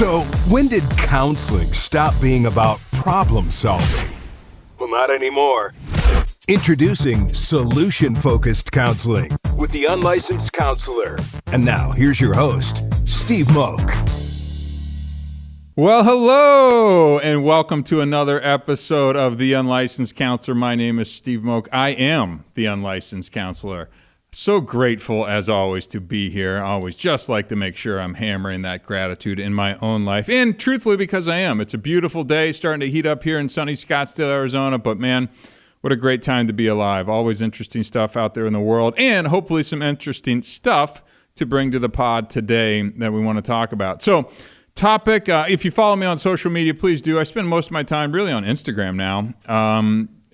So, when did counseling stop being about problem solving? Well, not anymore. Introducing solution-focused counseling with the Unlicensed Counselor. And now, here's your host, Steve Moak. Well, hello, and welcome to another episode of The Unlicensed Counselor. My name is Steve Moak. I am the Unlicensed Counselor. So grateful, as always, to be here. I always just like to make sure I'm hammering that gratitude in my own life. And truthfully, because I am. It's a beautiful day, starting to heat up here in sunny Scottsdale, Arizona. But man, what a great time to be alive. Always interesting stuff out there in the world. And hopefully some interesting stuff to bring to the pod today that we want to talk about. So, topic, if you follow me on social media, please do. I spend most of my time really on Instagram now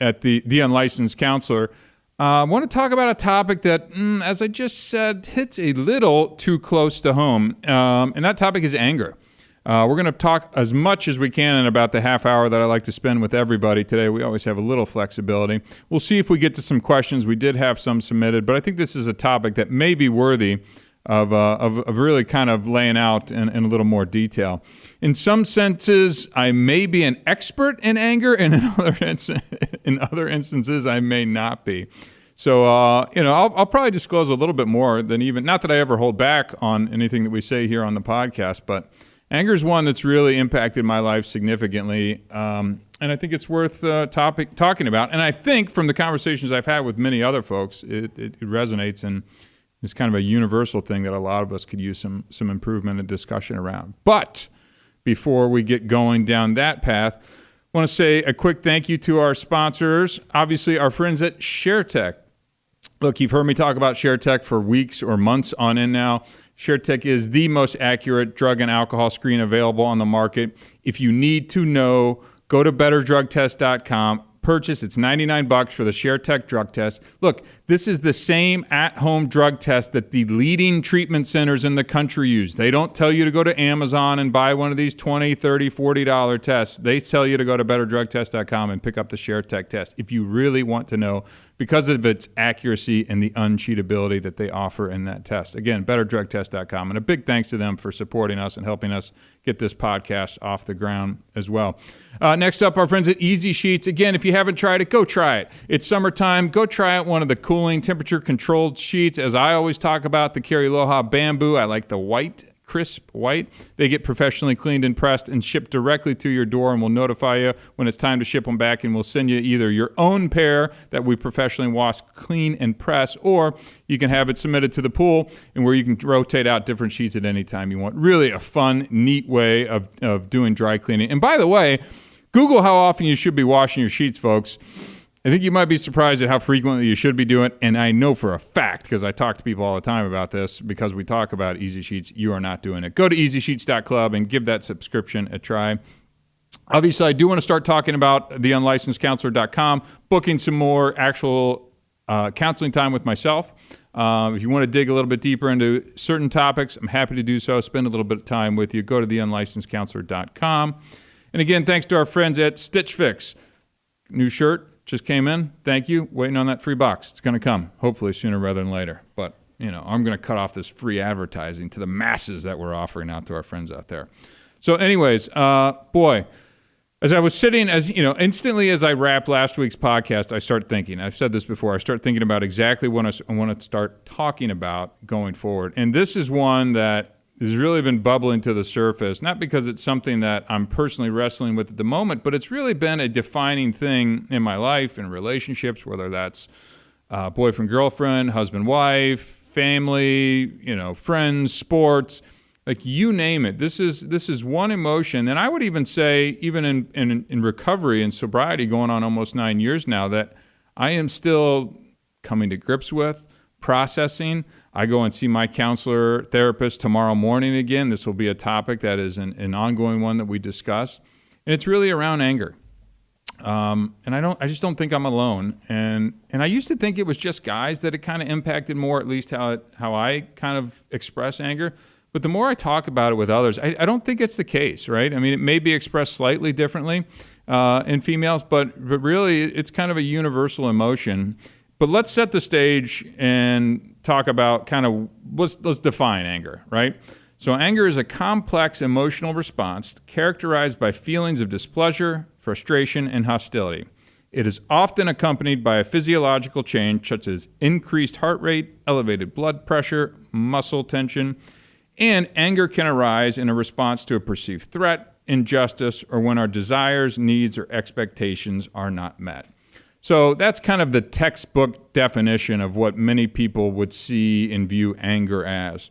at the Unlicensed Counselor. I want to talk about a topic that, as I just said, hits a little too close to home, and that topic is anger. We're going to talk as much as we can in about the half hour that I like to spend with everybody today. We always have a little flexibility. We'll see if we get to some questions. We did have some submitted, but I think this is a topic that may be worthy of really kind of laying out in a little more detail. In some senses, I may be an expert in anger, and in other instances, I may not be. So, I'll probably disclose a little bit more than even, not that I ever hold back on anything that we say here on the podcast, but anger is one that's really impacted my life significantly, and I think it's worth talking about. And I think from the conversations I've had with many other folks, it resonates, and it's kind of a universal thing that a lot of us could use some improvement and discussion around. But before we get going down that path, I want to say a quick thank you to our sponsors, obviously our friends at ShareTech. Look, you've heard me talk about ShareTech for weeks or months on end now. ShareTech is the most accurate drug and alcohol screen available on the market. If you need to know, go to betterdrugtest.com. Purchase. It's $99 for the ShareTech drug test. Look, this is the same at-home drug test that the leading treatment centers in the country use. They don't tell you to go to Amazon and buy one of these $20, $30, $40 tests. They tell you to go to betterdrugtest.com and pick up the ShareTech test if you really want to know, because of its accuracy and the uncheatability that they offer in that test. Again, betterdrugtest.com. And a big thanks to them for supporting us and helping us get this podcast off the ground as well. Next up, our friends at Easy Sheets. Again, if you haven't tried it, go try it. It's summertime. Go try out one of the cooling, temperature-controlled sheets. As I always talk about, the Carry Aloha Bamboo. I like the white, crisp white. They get professionally cleaned and pressed and shipped directly to your door, and we'll notify you when it's time to ship them back, and we'll send you either your own pair that we professionally wash, clean, and press, or you can have it submitted to the pool and where you can rotate out different sheets at any time you want. Really a fun, neat way of doing dry cleaning. And by the way, Google how often you should be washing your sheets, folks. I think you might be surprised at how frequently you should be doing it, and I know for a fact, because I talk to people all the time about this, because we talk about Easy Sheets, you are not doing it. Go to easysheets.club and give that subscription a try. Obviously, I do want to start talking about theunlicensedcounselor.com, booking some more actual counseling time with myself. If you want to dig a little bit deeper into certain topics, I'm happy to do so. Spend a little bit of time with you. Go to theunlicensedcounselor.com. And again, thanks to our friends at Stitch Fix. New shirt just came in. Thank you. Waiting on that free box. It's going to come, hopefully sooner rather than later. But, I'm going to cut off this free advertising to the masses that we're offering out to our friends out there. So anyways, as I was sitting, instantly as I wrapped last week's podcast, I start thinking, I've said this before, I start thinking about exactly what I want to start talking about going forward. And this is one that has really been bubbling to the surface, not because it's something that I'm personally wrestling with at the moment, but it's really been a defining thing in my life and relationships, whether that's boyfriend, girlfriend, husband, wife, family, friends, sports, like you name it. This is one emotion, and I would even say, even in recovery and sobriety going on almost 9 years now, that I am still coming to grips with, processing. I go and see my counselor therapist tomorrow morning again. This will be a topic that is an ongoing one that we discuss. And it's really around anger. And I just don't think I'm alone. And I used to think it was just guys that it kind of impacted more, at least how I kind of express anger. But the more I talk about it with others, I don't think it's the case, right? I mean, it may be expressed slightly differently in females, but really it's kind of a universal emotion. But let's set the stage and talk about kind of, let's define anger, right? So anger is a complex emotional response characterized by feelings of displeasure, frustration, and hostility. It is often accompanied by a physiological change such as increased heart rate, elevated blood pressure, muscle tension, and anger can arise in a response to a perceived threat, injustice, or when our desires, needs, or expectations are not met. So that's kind of the textbook definition of what many people would see and view anger as.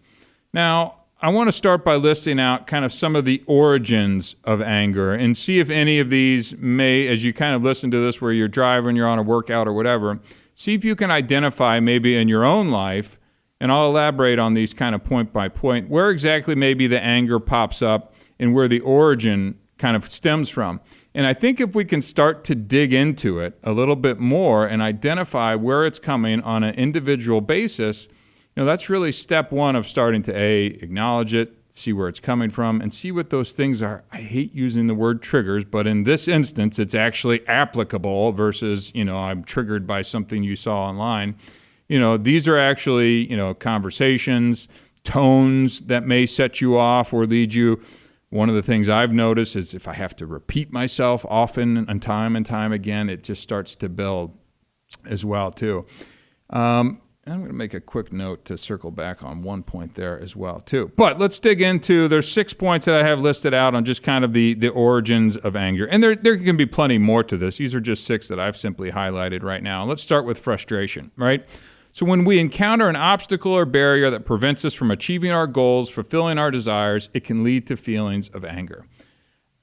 Now, I want to start by listing out kind of some of the origins of anger and see if any of these may, as you kind of listen to this where you're driving, you're on a workout or whatever, see if you can identify maybe in your own life, and I'll elaborate on these kind of point by point, where exactly maybe the anger pops up and where the origin kind of stems from. And I think if we can start to dig into it a little bit more and identify where it's coming on an individual basis, that's really step one of starting to acknowledge it, see where it's coming from, and see what those things are. I hate using the word triggers, but in this instance, it's actually applicable versus, I'm triggered by something you saw online. These are actually, conversations, tones that may set you off or lead you. One of the things I've noticed is if I have to repeat myself often and time again, it just starts to build as well, too. I'm going to make a quick note to circle back on one point there as well, too. But let's dig into, there's 6 points that I have listed out on just kind of the origins of anger. And there can be plenty more to this. These are just 6 that I've simply highlighted right now. Let's start with frustration, right? So when we encounter an obstacle or barrier that prevents us from achieving our goals, fulfilling our desires, it can lead to feelings of anger.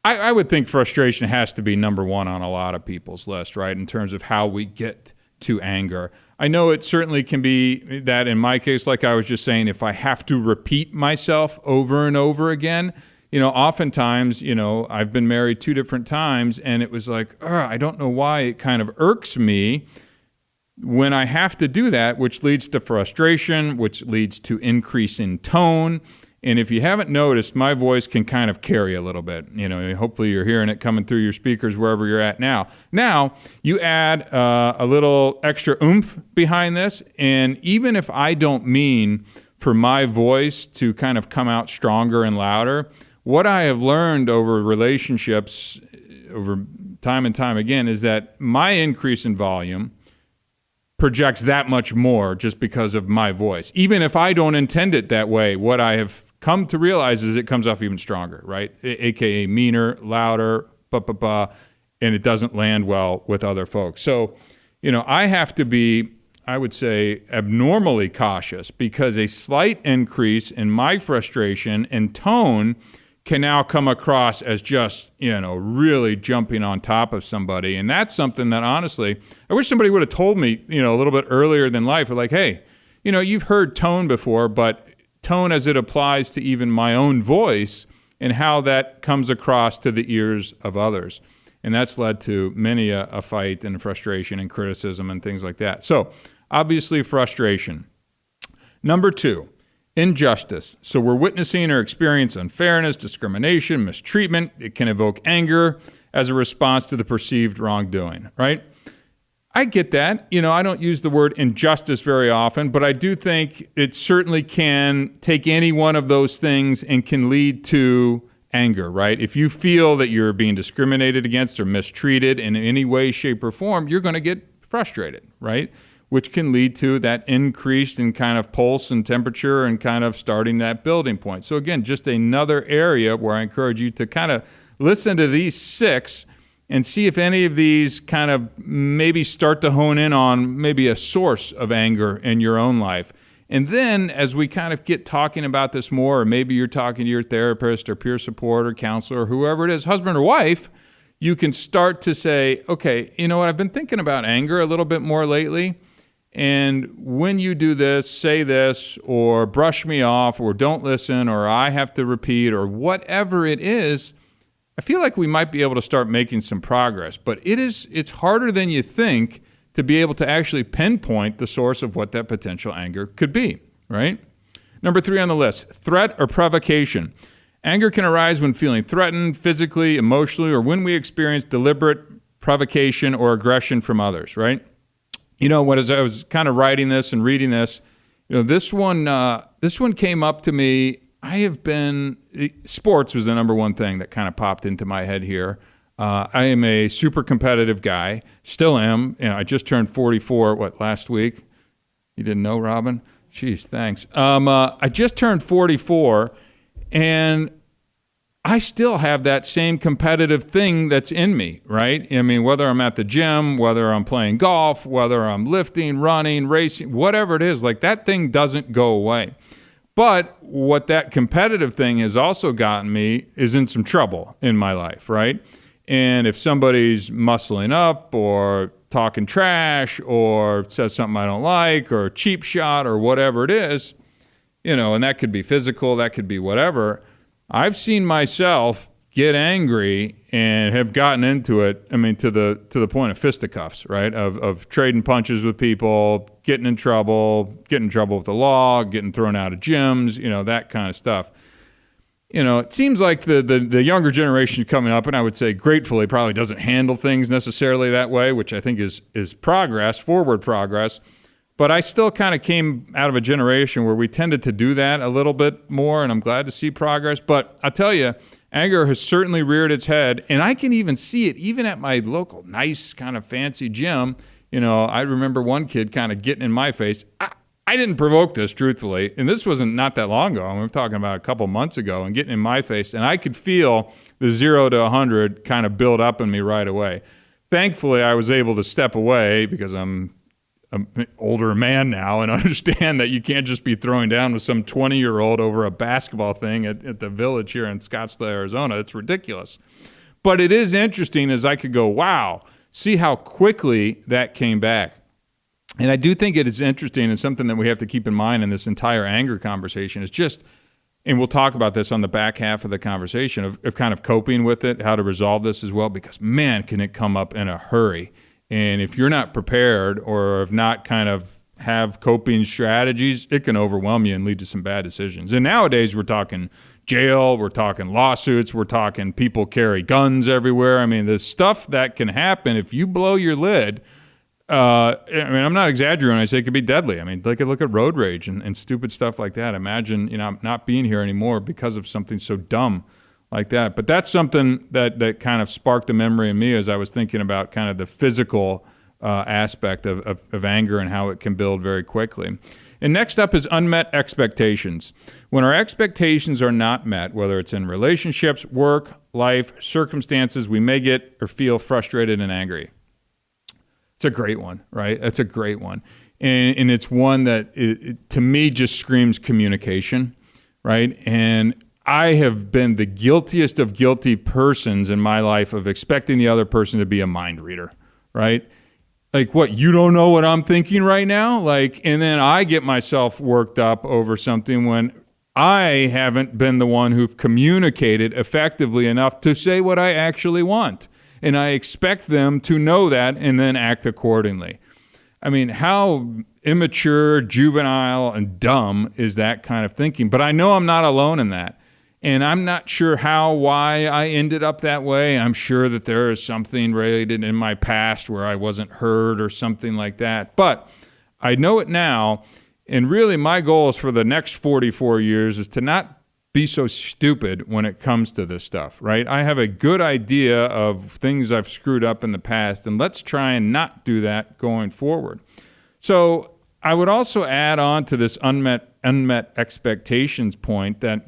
I would think frustration has to be number one on a lot of people's list, right, in terms of how we get to anger. I know it certainly can be that in my case, like I was just saying, if I have to repeat myself over and over again, oftentimes, I've been married 2 different times, and it was like, I don't know why it kind of irks me when I have to do that, which leads to frustration, which leads to increase in tone. And if you haven't noticed, my voice can kind of carry a little bit. Hopefully you're hearing it coming through your speakers wherever you're at now. Now, you add a little extra oomph behind this, and even if I don't mean for my voice to kind of come out stronger and louder, what I have learned over relationships, over time and time again, is that my increase in volume projects that much more just because of my voice. Even if I don't intend it that way, what I have come to realize is it comes off even stronger, right? AKA meaner, louder, and it doesn't land well with other folks. So, I have to be, I would say, abnormally cautious because a slight increase in my frustration and tone can now come across as just, really jumping on top of somebody. And that's something that, honestly, I wish somebody would have told me, a little bit earlier than life. Like, hey, you've heard tone before, but tone as it applies to even my own voice and how that comes across to the ears of others. And that's led to many a fight and frustration and criticism and things like that. So, obviously, frustration. Number 2. Injustice. So we're witnessing or experiencing unfairness, discrimination, mistreatment. It can evoke anger as a response to the perceived wrongdoing, right? I get that. I don't use the word injustice very often, but I do think it certainly can take any one of those things and can lead to anger, right? If you feel that you're being discriminated against or mistreated in any way, shape, or form, you're going to get frustrated, right? Which can lead to that increase in kind of pulse and temperature and kind of starting that building point. So again, just another area where I encourage you to kind of listen to these 6 and see if any of these kind of maybe start to hone in on maybe a source of anger in your own life. And then as we kind of get talking about this more, or maybe you're talking to your therapist or peer support or counselor or whoever it is, husband or wife, you can start to say, okay, I've been thinking about anger a little bit more lately. And when you do this, say this, or brush me off, or don't listen, or I have to repeat, or whatever it is, I feel like we might be able to start making some progress. But it's harder than you think to be able to actually pinpoint the source of what that potential anger could be, right? Number 3 on the list, threat or provocation. Anger can arise when feeling threatened physically, emotionally, or when we experience deliberate provocation or aggression from others, right? As I was kind of writing this and reading this, this one came up to me sports was the number one thing that kind of popped into my head here. I am a super competitive guy, still am. I just turned 44, last week? You didn't know, Robin? Jeez, thanks. I just turned 44, and I still have that same competitive thing that's in me, right? I mean, whether I'm at the gym, whether I'm playing golf, whether I'm lifting, running, racing, whatever it is, that thing doesn't go away. But what that competitive thing has also gotten me is in some trouble in my life, right? And if somebody's muscling up or talking trash or says something I don't like or cheap shot or whatever it is, and that could be physical, that could be whatever, I've seen myself get angry and have gotten into it, to the point of fisticuffs, right? Of trading punches with people, getting in trouble with the law, getting thrown out of gyms, that kind of stuff. It seems like the younger generation coming up, and I would say gratefully probably doesn't handle things necessarily that way, which I think is progress, forward progress. But I still kind of came out of a generation where we tended to do that a little bit more, and I'm glad to see progress. But I tell you, anger has certainly reared its head, and I can even see it even at my local nice kind of fancy gym. I remember one kid kind of getting in my face. I didn't provoke this, truthfully, and this wasn't not that long ago. I'm talking about a couple months ago, and getting in my face, and I could feel the 0 to 100 kind of build up in me right away. Thankfully, I was able to step away because I'm an older man now and understand that you can't just be throwing down with some 20-year-old over a basketball thing at the Village here in Scottsdale, Arizona. It's ridiculous. But it is interesting as I could go, wow, see how quickly that came back. And I do think it is interesting and something that we have to keep in mind in this entire anger conversation is just, and we'll talk about this on the back half of the conversation, of kind of coping with it, how to resolve this as well, because man, can it come up in a hurry. And if you're not prepared or have not kind of have coping strategies, it can overwhelm you and lead to some bad decisions. And nowadays we're talking jail, we're talking lawsuits, we're talking people carry guns everywhere. The stuff that can happen if you blow your lid, I'm not exaggerating when I say it could be deadly. Look at road rage and stupid stuff like that. Imagine, not being here anymore because of something so dumb like that. But that's something that kind of sparked a memory in me as I was thinking about kind of the physical aspect of anger and how it can build very quickly. And next up is unmet expectations. When our expectations are not met, whether it's in relationships, work, life, circumstances, we may get or feel frustrated and angry. It's a great one, right? That's a great one. And it's one that, to me, just screams communication, right? And I have been the guiltiest of guilty persons in my life of expecting the other person to be a mind reader, right? What, you don't know what I'm thinking right now? And then I get myself worked up over something when I haven't been the one who've communicated effectively enough to say what I actually want. And I expect them to know that and then act accordingly. How immature, juvenile, and dumb is that kind of thinking? But I know I'm not alone in that. And I'm not sure why I ended up that way. I'm sure that there is something related in my past where I wasn't heard or something like that. But I know it now. And really my goal is for the next 44 years is to not be so stupid when it comes to this stuff, right? I have a good idea of things I've screwed up in the past, and let's try and not do that going forward. So I would also add on to this unmet expectations point that,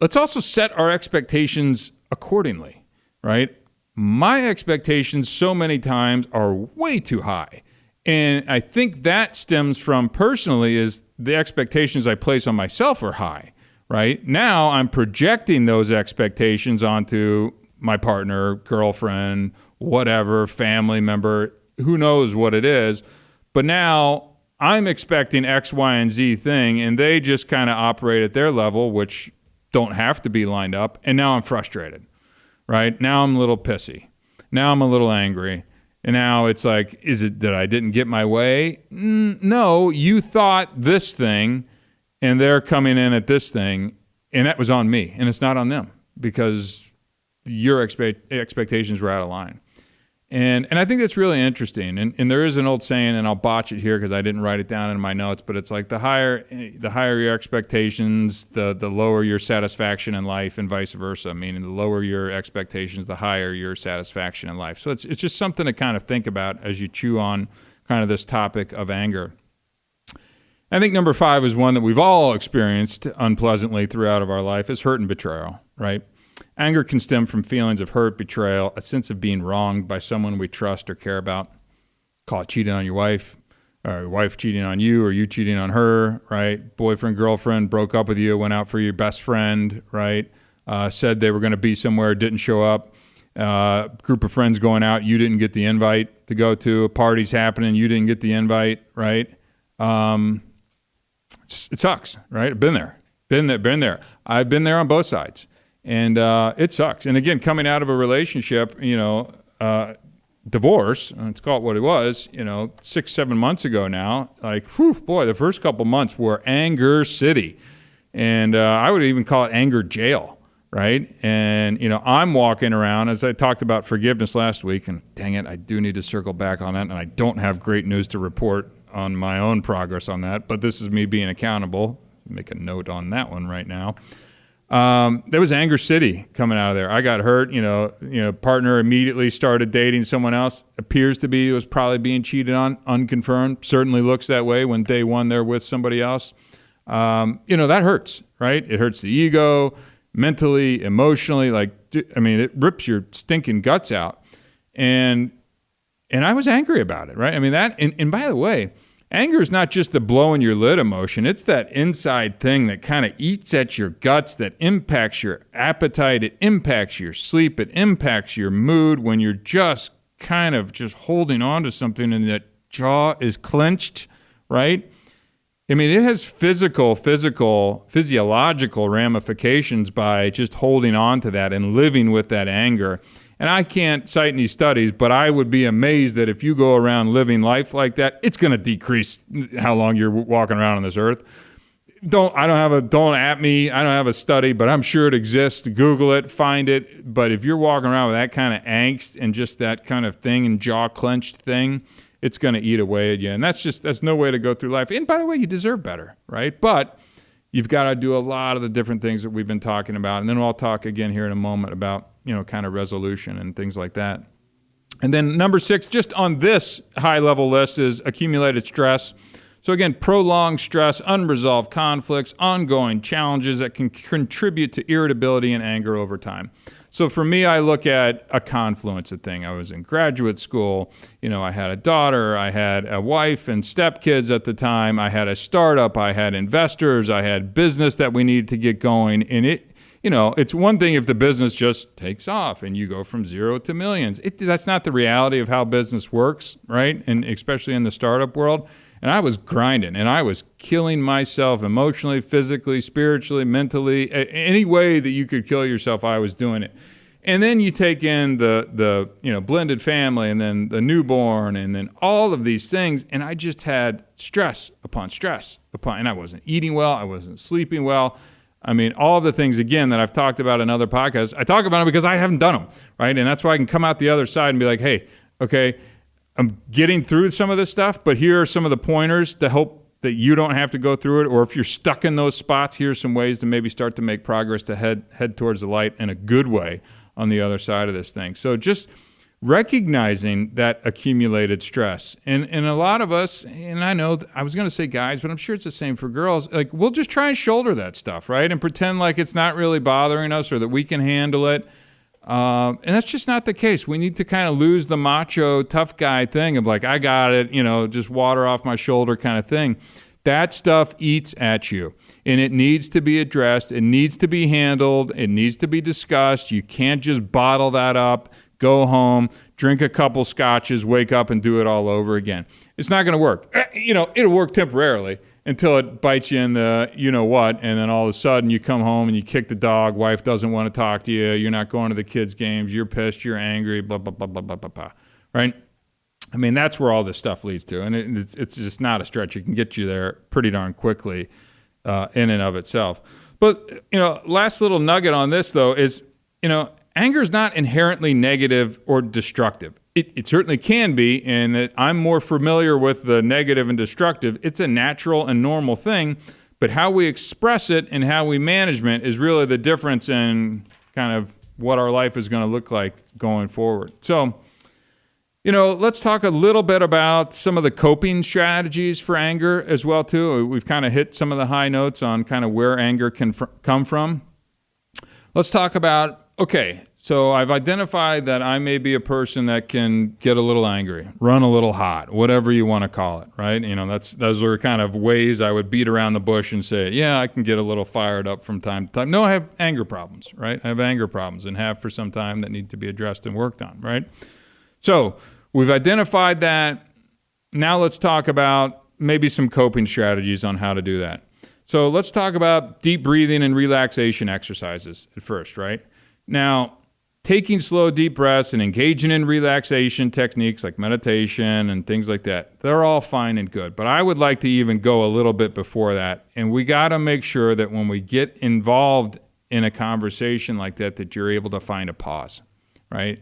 let's also set our expectations accordingly, right? My expectations so many times are way too high. And I think that stems from personally is the expectations I place on myself are high, right? Now I'm projecting those expectations onto my partner, girlfriend, whatever, family member, who knows what it is. But now I'm expecting X, Y, and Z thing, and they just kind of operate at their level, which don't have to be lined up. And now I'm frustrated, right? Now I'm a little pissy. Now I'm a little angry. And now it's like, is it that I didn't get my way? No, you thought this thing, and they're coming in at this thing, and that was on me, and it's not on them because your expectations were out of line. And I think that's really interesting. And there is an old saying, and I'll botch it here because I didn't write it down in my notes, but it's like the higher your expectations, the lower your satisfaction in life, and vice versa. Meaning the lower your expectations, the higher your satisfaction in life. So it's just something to kind of think about as you chew on kind of this topic of anger. I think number 5 is one that we've all experienced unpleasantly throughout of our life, is hurt and betrayal, right? Anger can stem from feelings of hurt, betrayal, a sense of being wronged by someone we trust or care about. Call it cheating on your wife, or your wife cheating on you, or you cheating on her, right? Boyfriend, girlfriend broke up with you, went out for your best friend, right? Said they were going to be somewhere, didn't show up. Group of friends going out, you didn't get the invite to go to. A party's happening, you didn't get the invite, right? It sucks, right? I've been there. I've been there on both sides. And it sucks. And again, coming out of a relationship, divorce, let's call it what it was, 6-7 months ago now, like, whew, boy, the first couple months were anger city. And I would even call it anger jail, right? And, I'm walking around, as I talked about forgiveness last week, and dang it, I do need to circle back on that, and I don't have great news to report on my own progress on that, but this is me being accountable. Make a note on that one right now. There was anger city coming out of there. I got hurt, partner immediately started dating someone else, was probably being cheated on, unconfirmed, certainly looks that way when day one they're with somebody else. That hurts, right? It hurts the ego, mentally, emotionally, it rips your stinking guts out. And I was angry about it, right? And by the way, anger is not just the blowing your lid emotion. It's that inside thing that kind of eats at your guts, that impacts your appetite. It impacts your sleep. It impacts your mood when you're just kind of just holding on to something and that jaw is clenched, right? It has physiological ramifications by just holding on to that and living with that anger. And I can't cite any studies, but I would be amazed that if you go around living life like that, it's going to decrease how long you're walking around on this earth. Don't at me. I don't have a study, but I'm sure it exists. Google it, find it. But if you're walking around with that kind of angst and just that kind of thing and jaw clenched thing, it's going to eat away at you. And that's no way to go through life. And by the way, you deserve better, right? But you've got to do a lot of the different things that we've been talking about. And then I'll talk again here in a moment about kind of resolution and things like that. And then number 6, just on this high-level list, is accumulated stress. So again, prolonged stress, unresolved conflicts, ongoing challenges that can contribute to irritability and anger over time. So for me, I look at a confluence of things. I was in graduate school. I had a daughter. I had a wife and stepkids at the time. I had a startup. I had investors. I had business that we needed to get going. And it's one thing if the business just takes off and you go from 0 to millions. That's not the reality of how business works, right? And especially in the startup world. And I was grinding and I was killing myself emotionally, physically, spiritually, mentally. Any way that you could kill yourself, I was doing it. And then you take in the blended family and then the newborn and then all of these things. And I just had stress upon stress and I wasn't eating well. I wasn't sleeping well. All the things, again, that I've talked about in other podcasts, I talk about them because I haven't done them, right? And that's why I can come out the other side and be like, hey, okay, I'm getting through some of this stuff, but here are some of the pointers to help that you don't have to go through it. Or if you're stuck in those spots, here's some ways to maybe start to make progress to head towards the light in a good way on the other side of this thing. So just recognizing that accumulated stress. And a lot of us, and I know, I was going to say guys, but I'm sure it's the same for girls, like we'll just try and shoulder that stuff, right? And pretend like it's not really bothering us or that we can handle it. And that's just not the case. We need to kind of lose the macho tough guy thing of like, I got it, just water off my shoulder kind of thing. That stuff eats at you, and it needs to be addressed. It needs to be handled. It needs to be discussed. You can't just bottle that up, go home, drink a couple scotches, wake up and do it all over again. It's not going to work. It'll work temporarily until it bites you in the you-know-what, and then all of a sudden you come home and you kick the dog, wife doesn't want to talk to you, you're not going to the kids' games, you're pissed, you're angry, blah, blah, blah, blah, blah, blah, blah, right? That's where all this stuff leads to, and it's just not a stretch. It can get you there pretty darn quickly in and of itself. But, last little nugget on this, though, is, anger is not inherently negative or destructive. It certainly can be, and that I'm more familiar with the negative and destructive. It's a natural and normal thing, but how we express it and how we manage it is really the difference in kind of what our life is going to look like going forward. So, let's talk a little bit about some of the coping strategies for anger as well, too. We've kind of hit some of the high notes on kind of where anger can come from. Let's talk about, so I've identified that I may be a person that can get a little angry, run a little hot, whatever you want to call it, right? Those are kind of ways I would beat around the bush and say, yeah, I can get a little fired up from time to time. No, I have anger problems, right? I have anger problems and have for some time that need to be addressed and worked on, right? So we've identified that. Now let's talk about maybe some coping strategies on how to do that. So let's talk about deep breathing and relaxation exercises at first, right? Now, taking slow, deep breaths and engaging in relaxation techniques like meditation and things like that, they're all fine and good. But I would like to even go a little bit before that. And we got to make sure that when we get involved in a conversation like that you're able to find a pause, right?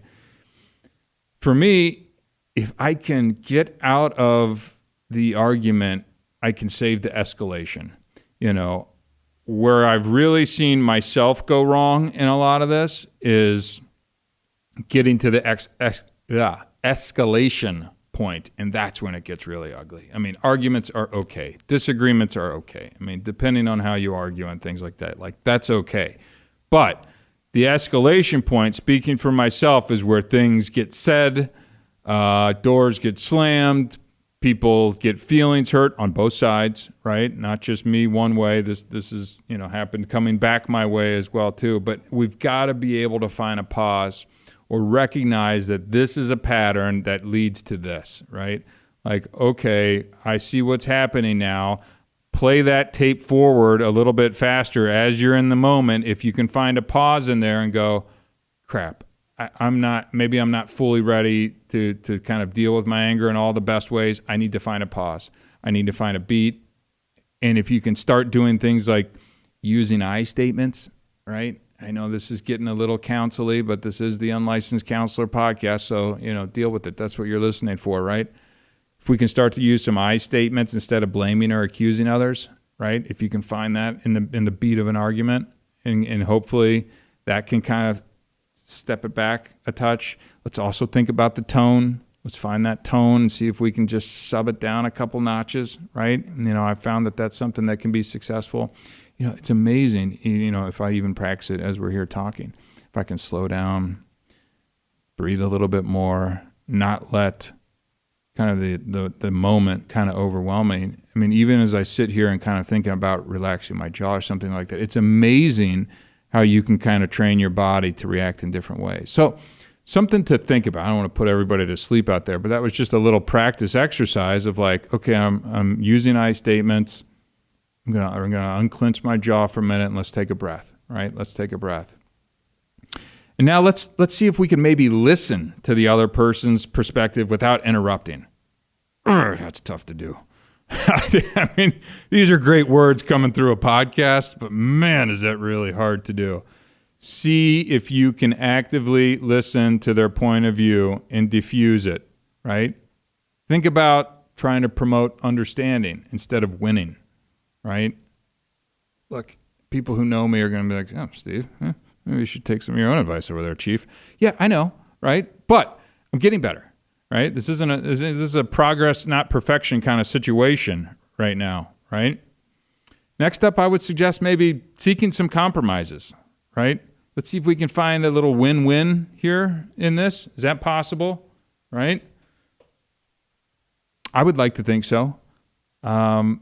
For me, if I can get out of the argument, I can save the escalation. Where I've really seen myself go wrong in a lot of this is getting to the escalation point, and that's when it gets really ugly. I mean, arguments are okay. Disagreements are okay. I mean, depending on how you argue and things like that, that's okay. But the escalation point, speaking for myself, is where things get said, doors get slammed, people get feelings hurt on both sides, right? Not just me one way. This is, happened coming back my way as well too. But we've got to be able to find a pause or recognize that this is a pattern that leads to this, right? Like, okay, I see what's happening now. Play that tape forward a little bit faster as you're in the moment. If you can find a pause in there and go, crap, I'm not fully ready to kind of deal with my anger in all the best ways. I need to find a pause. I need to find a beat. And if you can start doing things like using I statements, right? I know this is getting a little counselly, but this is the Unlicensed Counselor podcast, so, deal with it. That's what you're listening for, right? If we can start to use some I statements instead of blaming or accusing others, right? If you can find that in the beat of an argument, and hopefully that can kind of step it back a touch. Let's also think about the tone. Let's find that tone and see if we can just sub it down a couple notches, right? I found that that's something that can be successful. It's amazing, if I even practice it as we're here talking. If I can slow down, breathe a little bit more, not let kind of the moment kind of overwhelm me. I mean, even as I sit here and kind of thinking about relaxing my jaw or something like that, it's amazing how you can kind of train your body to react in different ways. So something to think about. I don't want to put everybody to sleep out there, but that was just a little practice exercise of like, okay, I'm using I statements. I'm gonna unclench my jaw for a minute and let's take a breath, right? Let's take a breath. And now let's see if we can maybe listen to the other person's perspective without interrupting. That's tough to do. I mean, these are great words coming through a podcast, but man, is that really hard to do. See if you can actively listen to their point of view and diffuse it, right? Think about trying to promote understanding instead of winning, right? Look, people who know me are going to be like, oh, Steve, maybe you should take some of your own advice over there, Chief. Yeah, I know, right? But I'm getting better. Right? This is a progress, not perfection kind of situation right now, right? Next up, I would suggest maybe seeking some compromises, right? Let's see if we can find a little win-win here in this. Is that possible, right? I would like to think so. I'm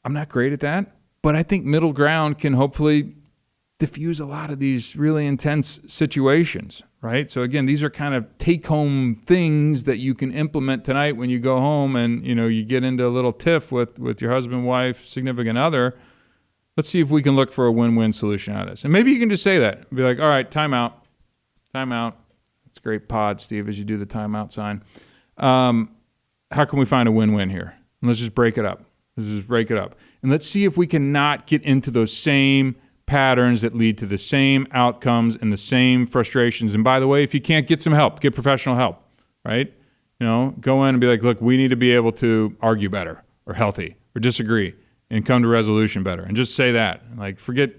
not great at that, but I think middle ground can hopefully diffuse a lot of these really intense situations, right? So again, these are kind of take-home things that you can implement tonight when you go home and, you get into a little tiff with your husband, wife, significant other. Let's see if we can look for a win-win solution out of this. And maybe you can just say that. Be like, all right, time out. It's a great pod, Steve, as you do the timeout sign. How can we find a win-win here? And let's just break it up. And let's see if we can not get into those same patterns that lead to the same outcomes and the same frustrations. And by the way, if you can't get some help, get professional help, right? Go in and be like, look, we need to be able to argue better or healthy or disagree and come to resolution better. And just say that. Like, forget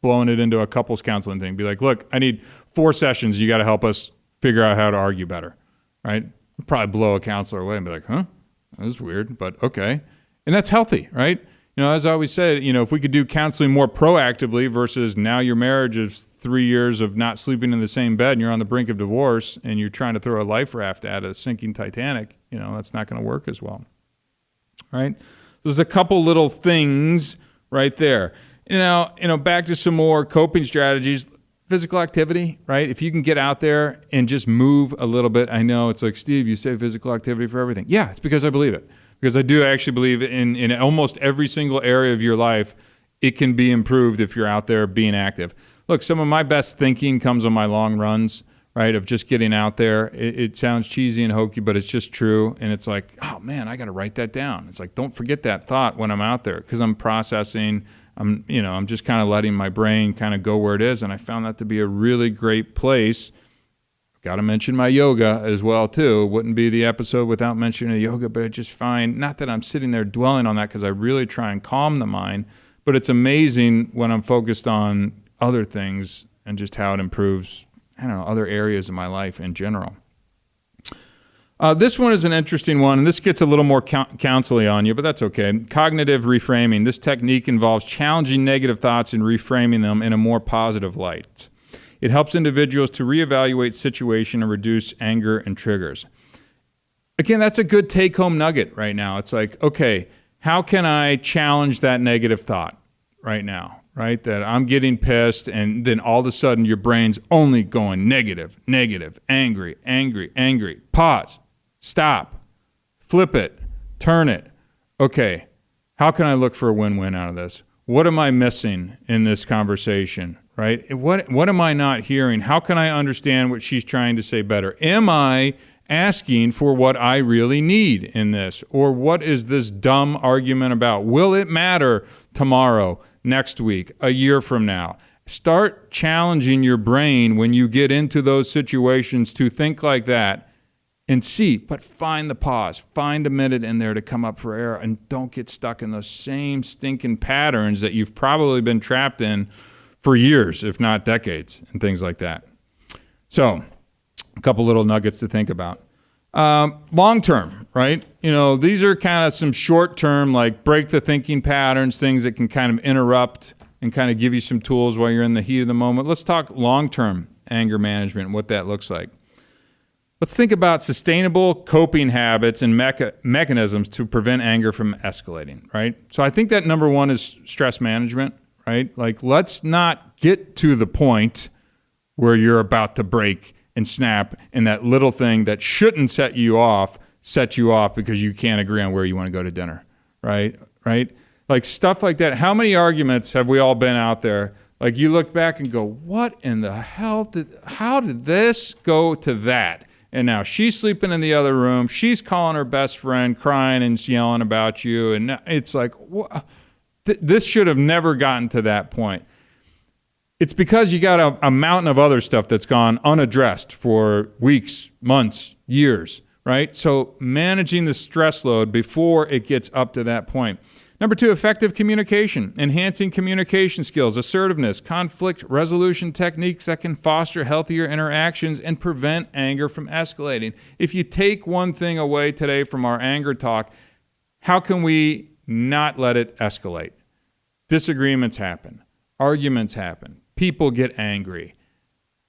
blowing it into a couples counseling thing. Be like, look, I need 4 sessions. You got to help us figure out how to argue better, right? I'll probably blow a counselor away and be like, huh? This is weird, but okay. And that's healthy, right? As I always said, if we could do counseling more proactively versus now your marriage is 3 years of not sleeping in the same bed and you're on the brink of divorce and you're trying to throw a life raft at a sinking Titanic, that's not going to work as well, right? There's a couple little things right there. Back to some more coping strategies. Physical activity, right? If you can get out there and just move a little bit. I know it's like, Steve, you say physical activity for everything. Yeah, it's because I believe it. Because I do actually believe in almost every single area of your life, it can be improved if you're out there being active. Look, some of my best thinking comes on my long runs, right, of just getting out there. It sounds cheesy and hokey, but it's just true. And it's like, oh, man, I got to write that down. It's like, don't forget that thought when I'm out there because I'm processing. I'm just kind of letting my brain kind of go where it is. And I found that to be a really great place. Got to mention my yoga as well, too. It wouldn't be the episode without mentioning the yoga, but I just find, not that I'm sitting there dwelling on that because I really try and calm the mind, but it's amazing when I'm focused on other things and just how it improves, other areas of my life in general. This one is an interesting one, and this gets a little more counseling on you, but that's okay. Cognitive reframing. This technique involves challenging negative thoughts and reframing them in a more positive light. It helps individuals to reevaluate situation and reduce anger and triggers. Again, that's a good take-home nugget right now. It's like, okay, how can I challenge that negative thought right now, right? That I'm getting pissed, and then all of a sudden your brain's only going negative, angry, angry, angry. Pause, stop, flip it, turn it. Okay, how can I look for a win-win out of this? What am I missing in this conversation? Right? What am I not hearing? How can I understand what she's trying to say better? Am I asking for what I really need in this? Or what is this dumb argument about? Will it matter tomorrow, next week, a year from now? Start challenging your brain when you get into those situations to think like that and see, but find the pause. Find a minute in there to come up for air and don't get stuck in those same stinking patterns that you've probably been trapped in for years, if not decades, and things like that. So, a couple little nuggets to think about. Long term, right? These are kind of some short term, like break the thinking patterns, things that can kind of interrupt and kind of give you some tools while you're in the heat of the moment. Let's talk long term anger management and what that looks like. Let's think about sustainable coping habits and mechanisms to prevent anger from escalating, right? So I think that number one is stress management. Right? Like, let's not get to the point where you're about to break and snap and that little thing that shouldn't set you off because you can't agree on where you want to go to dinner, right? Like stuff like that. How many arguments have we all been out there? Like you look back and go, what in the hell how did this go to that? And now she's sleeping in the other room. She's calling her best friend, crying and yelling about you. And it's like, what? This should have never gotten to that point. It's because you got a mountain of other stuff that's gone unaddressed for weeks, months, years, right? So managing the stress load before it gets up to that point. Number 2, effective communication, enhancing communication skills, assertiveness, conflict resolution techniques that can foster healthier interactions and prevent anger from escalating. If you take one thing away today from our anger talk, how can we not let it escalate? Disagreements happen. Arguments happen. People get angry.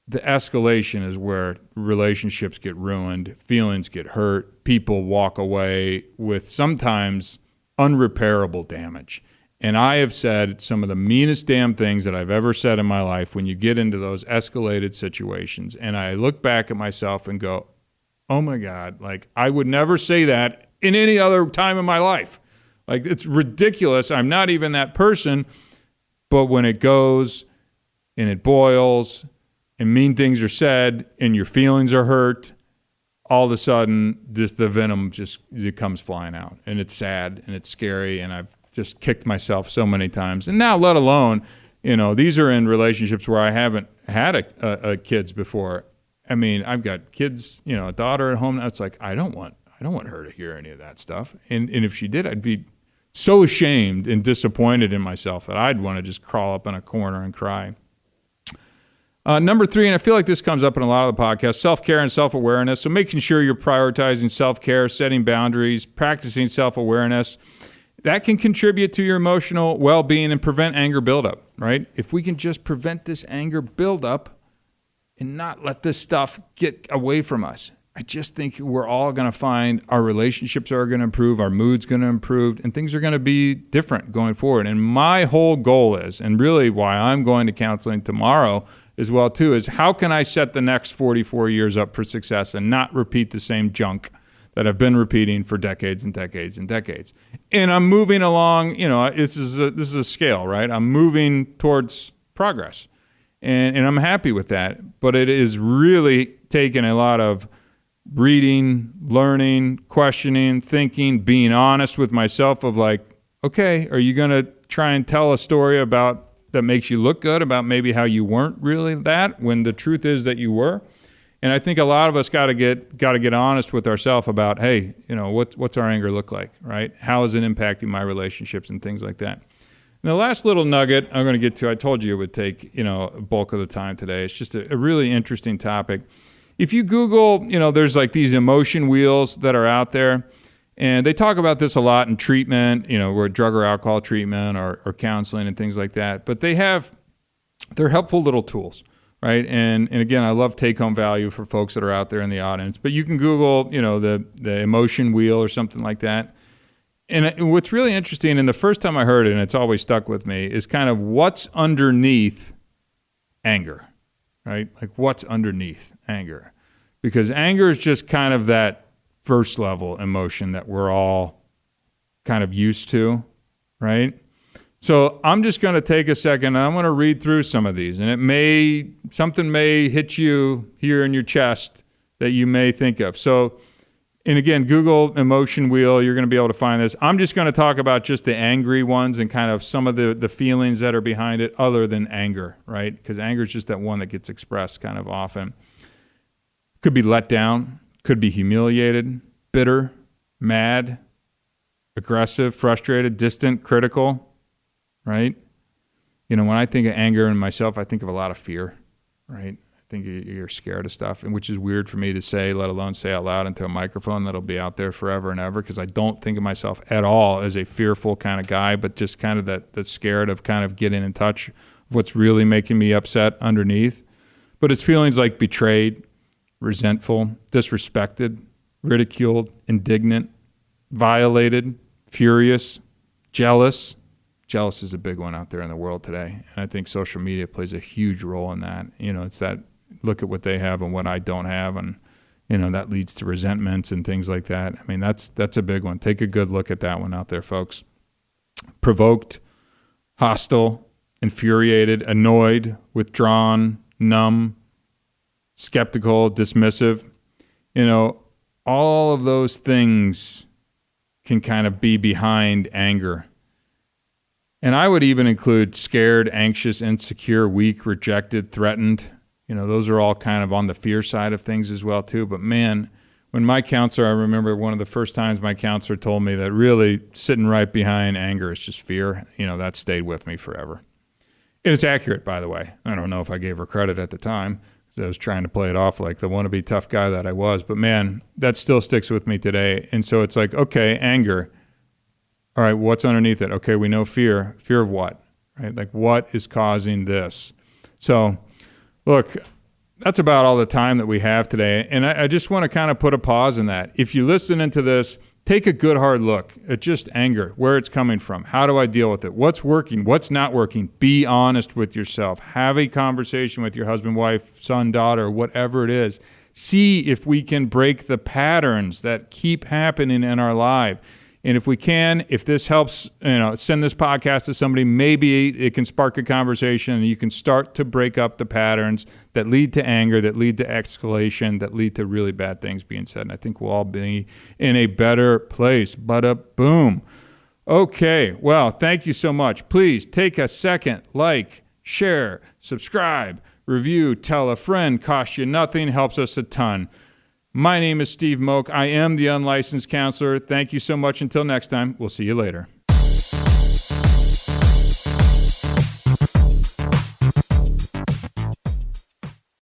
The escalation is where relationships get ruined, feelings get hurt, people walk away with sometimes unrepairable damage. And I have said some of the meanest damn things that I've ever said in my life when you get into those escalated situations. And I look back at myself and go, oh my God, like I would never say that in any other time in my life. Like, it's ridiculous. I'm not even that person. But when it goes and it boils and mean things are said and your feelings are hurt, all of a sudden, just the venom it comes flying out. And it's sad and it's scary. And I've just kicked myself so many times. And now, let alone These are in relationships where I haven't had a kids before. I mean, I've got kids, a daughter at home. That's like, I don't want her to hear any of that stuff. And if she did, I'd be so ashamed and disappointed in myself that I'd want to just crawl up in a corner and cry. Number 3, and I feel like this comes up in a lot of the podcasts, self-care and self-awareness. So making sure you're prioritizing self-care, setting boundaries, practicing self-awareness. That can contribute to your emotional well-being and prevent anger buildup, right? If we can just prevent this anger buildup and not let this stuff get away from us, I just think we're all going to find our relationships are going to improve, our mood's going to improve, and things are going to be different going forward. And my whole goal is, and really why I'm going to counseling tomorrow as well too, is how can I set the next 44 years up for success and not repeat the same junk that I've been repeating for decades and decades and decades. And I'm moving along, this is a scale, right? I'm moving towards progress. And I'm happy with that. But it is really taking a lot of reading, learning, questioning, thinking, being honest with myself of like, okay, are you going to try and tell a story about that makes you look good about maybe how you weren't really that when the truth is that you were? And I think a lot of us got to get honest with ourselves about, hey, what's our anger look like, right? How is it impacting my relationships and things like that? And the last little nugget I'm going to get to, I told you it would take, a bulk of the time today. It's just a really interesting topic. If you Google, there's like these emotion wheels that are out there, and they talk about this a lot in treatment, where drug or alcohol treatment or counseling and things like that. But they're helpful little tools, right? And again, I love take-home value for folks that are out there in the audience. But you can Google, the emotion wheel or something like that. And what's really interesting, and the first time I heard it, and it's always stuck with me, is kind of what's underneath anger, right? Like what's underneath anger? Because anger is just kind of that first level emotion that we're all kind of used to, right? So I'm just going to take a second and I'm going to read through some of these, and something may hit you here in your chest that you may think of. So, and again, Google emotion wheel, you're going to be able to find this. I'm just going to talk about just the angry ones and kind of some of the feelings that are behind it other than anger, right? Because anger is just that one that gets expressed kind of often. Could be let down, could be humiliated, bitter, mad, aggressive, frustrated, distant, critical, right? When I think of anger in myself, I think of a lot of fear, right? I think you're scared of stuff, and which is weird for me to say, let alone say out loud into a microphone that'll be out there forever and ever, because I don't think of myself at all as a fearful kind of guy, but just kind of that scared of kind of getting in touch with what's really making me upset underneath. But it's feelings like betrayed, resentful, disrespected, ridiculed, indignant, violated, furious, jealous. Jealous is a big one out there in the world today. And I think social media plays a huge role in that. It's that look at what they have and what I don't have. And, that leads to resentments and things like that. I mean, that's a big one. Take a good look at that one out there, folks. Provoked, hostile, infuriated, annoyed, withdrawn, numb, skeptical, dismissive. All of those things can kind of be behind anger. And I would even include scared, anxious, insecure, weak, rejected, threatened. Those are all kind of on the fear side of things as well too. But man, when my counselor, I remember one of the first times my counselor told me that really sitting right behind anger is just fear, that stayed with me forever. And it's accurate, by the way. I don't know if I gave her credit at the time. I was trying to play it off like the wannabe tough guy that I was. But man, that still sticks with me today. And so it's like, okay, anger. All right, what's underneath it? Okay, we know fear. Fear of what? Right? Like what is causing this? So look, that's about all the time that we have today. And I just want to kind of put a pause in that. If you listen into this, take a good hard look at just anger, where it's coming from. How do I deal with it? What's working? What's not working? Be honest with yourself. Have a conversation with your husband, wife, son, daughter, whatever it is. See if we can break the patterns that keep happening in our life. And if we can, if this helps, send this podcast to somebody, maybe it can spark a conversation and you can start to break up the patterns that lead to anger, that lead to escalation, that lead to really bad things being said. And I think we'll all be in a better place. Bada boom. Okay, well, thank you so much. Please take a second, like, share, subscribe, review, tell a friend. Costs you nothing, helps us a ton. My name is Steve Moak. I am the Unlicensed Counselor. Thank you so much. Until next time, we'll see you later.